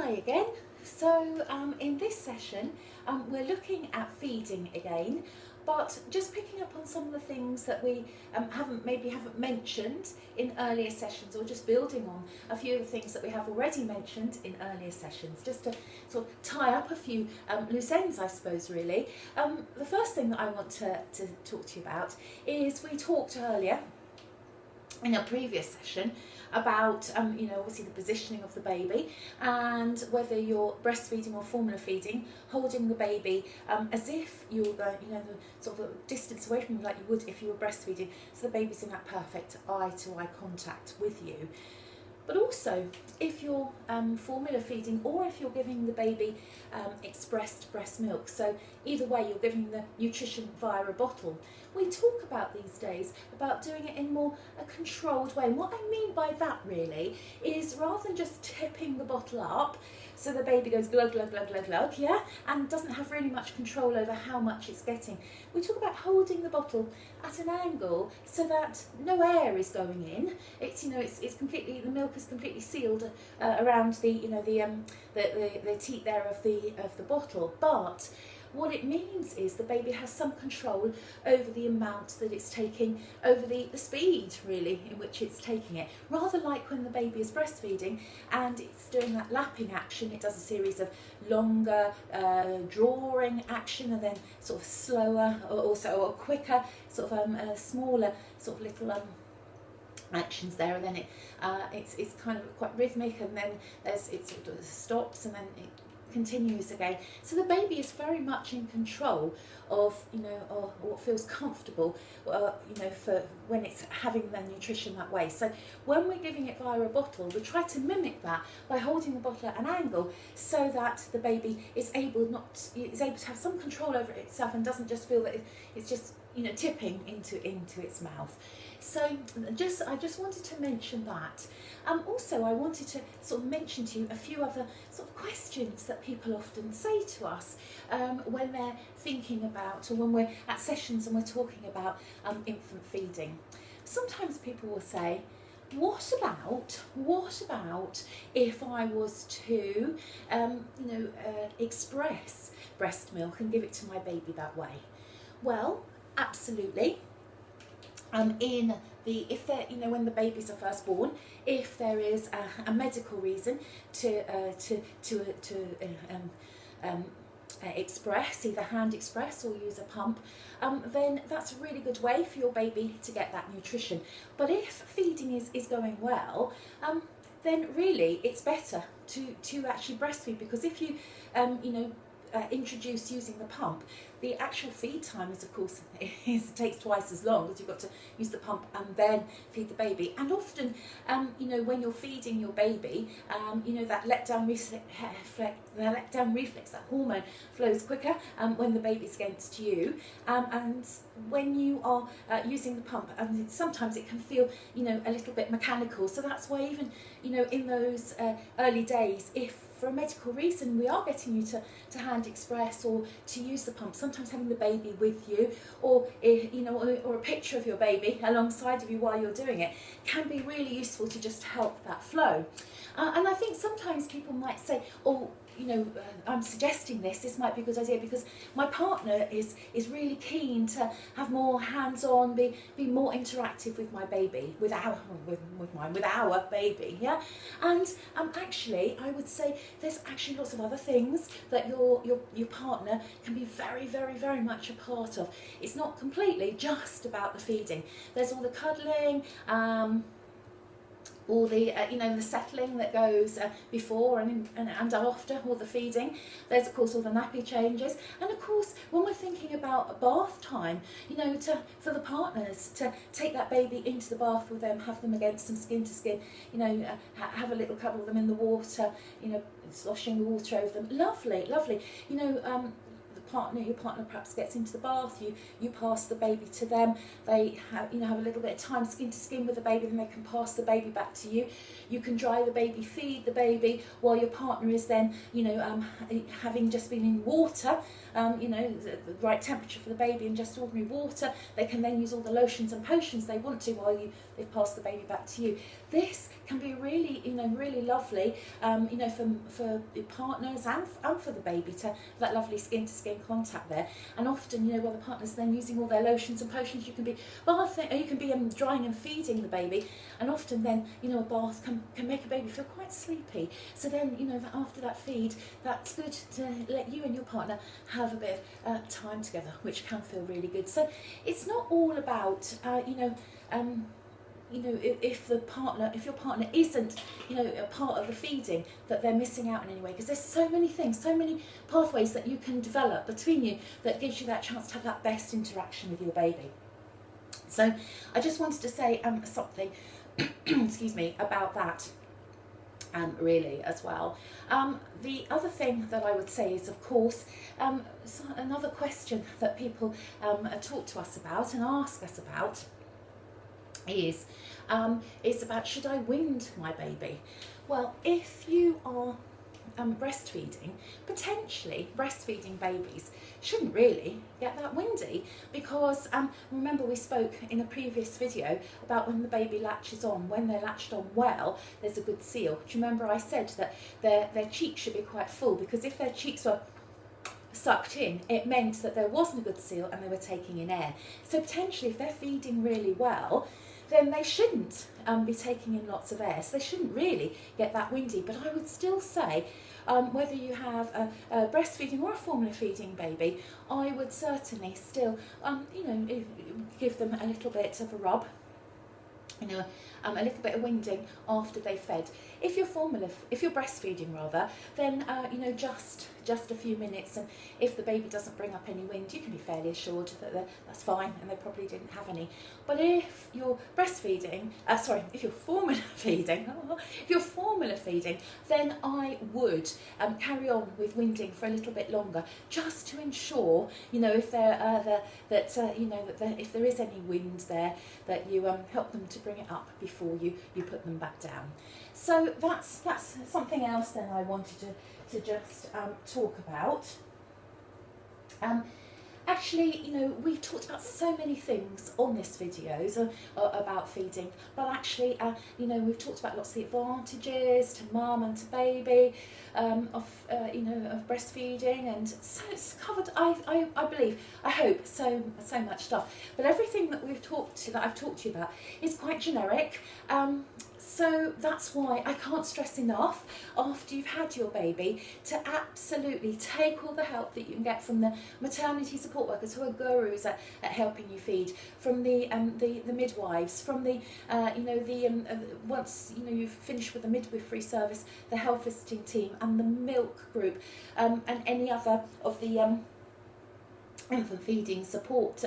Hi again. So in this session we're looking at feeding again, but just picking up on some of the things that we haven't mentioned in earlier sessions, or just building on a few of the things that we have already mentioned in earlier sessions, just to sort of tie up a few loose ends, I suppose, really. The first thing that I want to talk to you about is, we talked earlier in a previous session about obviously the positioning of the baby, and whether you're breastfeeding or formula feeding, holding the baby as if you're going, the sort of distance away from you like you would if you were breastfeeding, so the baby's in that perfect eye-to-eye contact with you. But also, if you're formula feeding, or if you're giving the baby expressed breast milk, so either way you're giving the nutrition via a bottle, we talk about these days about doing it in more a controlled way. And what I mean by that really is, rather than just tipping the bottle up so the baby goes glug glug glug glug glug, yeah, and doesn't have really much control over how much it's getting, we talk about holding the bottle at an angle so that no air is going in. It's it's completely, the milk is completely sealed around the the teat there of the bottle. But what it means is the baby has some control over the amount that it's taking, over the speed really in which it's taking it. Rather like when the baby is breastfeeding and it's doing that lapping action, it does a series of longer drawing action, and then sort of slower or quicker, sort of smaller sort of little actions there, and then it's kind of quite rhythmic, and then it sort of stops, and then it continues again. So the baby is very much in control of or what feels comfortable for when it's having the nutrition that way. So when we're giving it via a bottle, we try to mimic that by holding the bottle at an angle, so that the baby is able to have some control over it itself, and doesn't just feel that it's just tipping into its mouth. So I just wanted to mention that. Also, I wanted to sort of mention to you a few other sort of questions that people often say to us when they're thinking about, or when we're at sessions and we're talking about infant feeding. Sometimes people will say, what about if I was to express breast milk and give it to my baby that way? Well, absolutely. When the babies are first born, if there is a medical reason to express, either hand express or use a pump, then that's a really good way for your baby to get that nutrition. But if feeding is going well, then really it's better to actually breastfeed, because if you introduce using the pump, the actual feed time is, of course, takes twice as long, because you've got to use the pump and then feed the baby. And often, when you're feeding your baby, that letdown reflex, that hormone flows quicker when the baby's against you, and when you are using the pump, and sometimes it can feel a little bit mechanical. So that's why even in those early days, if for a medical reason we are getting you to hand express or to use the pump, sometimes having the baby with you, or or a picture of your baby alongside of you while you're doing it, can be really useful to just help that flow. And I think sometimes people might say, oh, I'm suggesting this might be a good idea because my partner is really keen to have more hands-on, be more interactive with my baby, with our baby, yeah. And actually, I would say there's actually lots of other things that your partner can be very, very, very much a part of. It's not completely just about the feeding. There's all the cuddling, all the the settling that goes before and after all the feeding. There's of course all the nappy changes, and of course when we're thinking about bath time, for the partners to take that baby into the bath with them, have them against them skin to skin, have a little cuddle with them in the water, sloshing the water over them. Lovely, lovely. your partner perhaps gets into the bath, you pass the baby to them, they have a little bit of time skin to skin with the baby, then they can pass the baby back to you. You can dry the baby, feed the baby, while your partner is then having just been in water, the right temperature for the baby and just ordinary water. They can then use all the lotions and potions they want to while they've passed the baby back to you. This can be really, really lovely, for your partners and for the baby to have that lovely skin to skin contact there. And often, while the partner's then using all their lotions and potions, you can be drying and feeding the baby. And often then, a bath can make a baby feel quite sleepy. So then, after that feed, that's good to let you and your partner have a bit of time together, which can feel really good. So it's not all about, if your partner isn't, a part of the feeding, that they're missing out in any way, because there's so many things, so many pathways that you can develop between you that gives you that chance to have that best interaction with your baby. So I just wanted to say something, excuse me, about that. Really as well. The other thing that I would say is, of course, another question that people talk to us about and ask us about is about, should I wind my baby? Well, if you are breastfeeding, potentially breastfeeding babies shouldn't really get that windy, because remember we spoke in a previous video about when the baby latches on, when they're latched on well, there's a good seal. Do you remember I said that their cheeks should be quite full, because if their cheeks were sucked in, it meant that there wasn't a good seal and they were taking in air. So potentially if they're feeding really well, then they shouldn't be taking in lots of air, so they shouldn't really get that windy. But I would still say, whether you have a breastfeeding or a formula feeding baby, I would certainly still, give them a little bit of a rub, a little bit of winding after they've fed. If you're breastfeeding rather, then just a few minutes, and if the baby doesn't bring up any wind, you can be fairly assured that that's fine, and they probably didn't have any. But if you're breastfeeding, if you're formula feeding, then I would carry on with winding for a little bit longer, just to ensure, if if there is any wind there, that you help them to bring it up before you put them back down. So that's something else then I wanted to just talk about. Actually, we've talked about so many things on this video about feeding, but actually, we've talked about lots of the advantages to mum and to baby of breastfeeding, and so it's covered. I believe, I hope, so much stuff. But everything that I've talked to you about is quite generic. So that's why I can't stress enough, after you've had your baby, to absolutely take all the help that you can get from the maternity support workers, who are gurus at helping you feed, from the midwives, from once you've finished with the midwifery service, the health visiting team and the milk group, and any other of the infant feeding support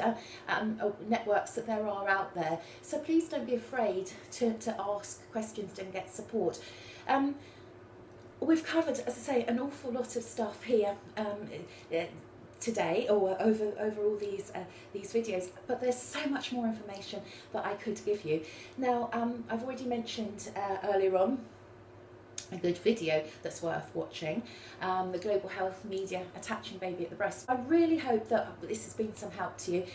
networks that there are out there. So please don't be afraid to ask questions and get support. We've covered, as I say, an awful lot of stuff here today, or over all these videos, but there's so much more information that I could give you. Now, I've already mentioned earlier on a good video that's worth watching, the Global Health Media Attaching Baby at the Breast. I really hope that this has been some help to you,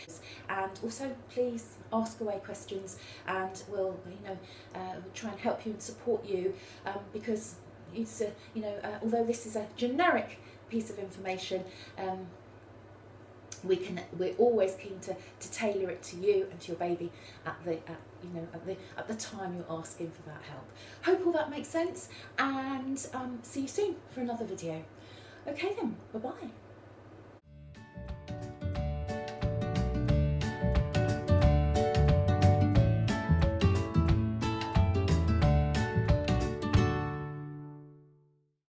and also please ask away questions, and we'll try and help you and support you, because it's although this is a generic piece of information, we're always keen to tailor it to you and to your baby at the time you're asking for that help. Hope all that makes sense, and see you soon for another video. Okay then, bye bye.